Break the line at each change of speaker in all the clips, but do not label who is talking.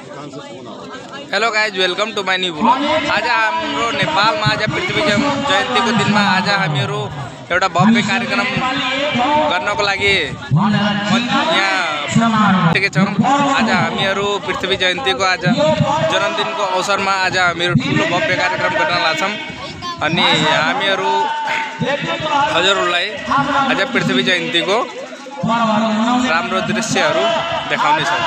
Hello guys, welcome to my new blog. आज हाम्रो नेपालमा आज पृथ्वी जयन्तीको दिनमा आज हामीहरू एउटा भव्य कार्यक्रम गर्नको लागि यहाँ छौँ। आज हामीहरू पृथ्वी जयन्तीको आज जन्मदिनको अवसरमा आज हामीहरू ठुलो भव्य कार्यक्रम गर्न लाग्छौँ अनि हामीहरू हजुरहरूलाई आज पृथ्वी जयन्तीको राम्रो दृश्यहरू देखाउनेछौँ।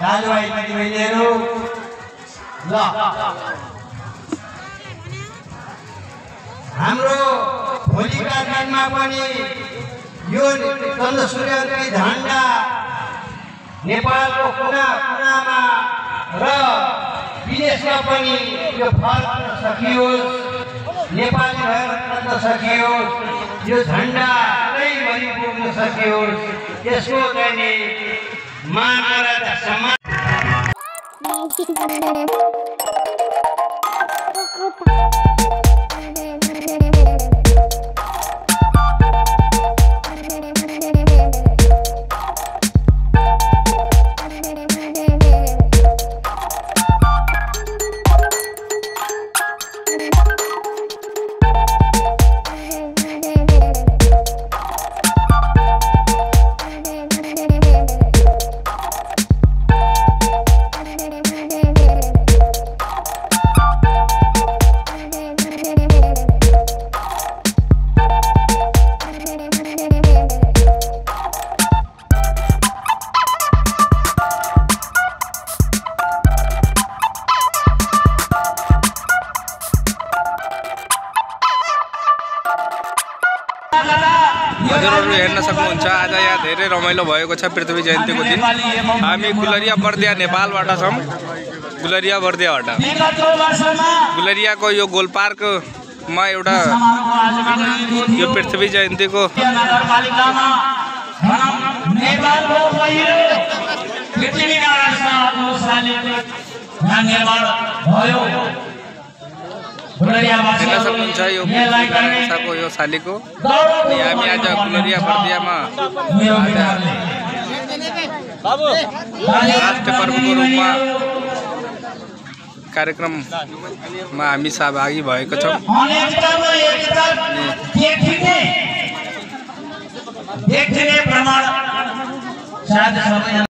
दाजुभाइ दिदीबहिनीहरू ल हाम्रो भोलिका दिनमा पनि यो चन्द्र सूर्यको झण्डा नेपालको कुना कुनामा र विदेशमा पनि यो फर्कन सकियोस्, नेपाली भएर फर्कन सकियोस्, यो झण्डा सधैँभरि पुग्न सकियोस्, यसको चाहिँ माग गरेर सम्मान
हजुरहरू हेर्न सक्नुहुन्छ। आज यहाँ धेरै रमाइलो भएको छ पृथ्वी जयन्तीको दिन। हामी गुलरिया बर्दिया नेपालबाट छौँ। गुलरिया बर्दियाबाट गुलरियाको यो गोल पार्कमा एउटा यो पृथ्वी जयन्तीको हेर्न सक्नुहुन्छ। यो भाषाको यो शालीको अनि हामी आज गुलरिया बर्दियामा राष्ट्रिय पर्वको रूपमा कार्यक्रममा हामी सहभागी भएको छौँ।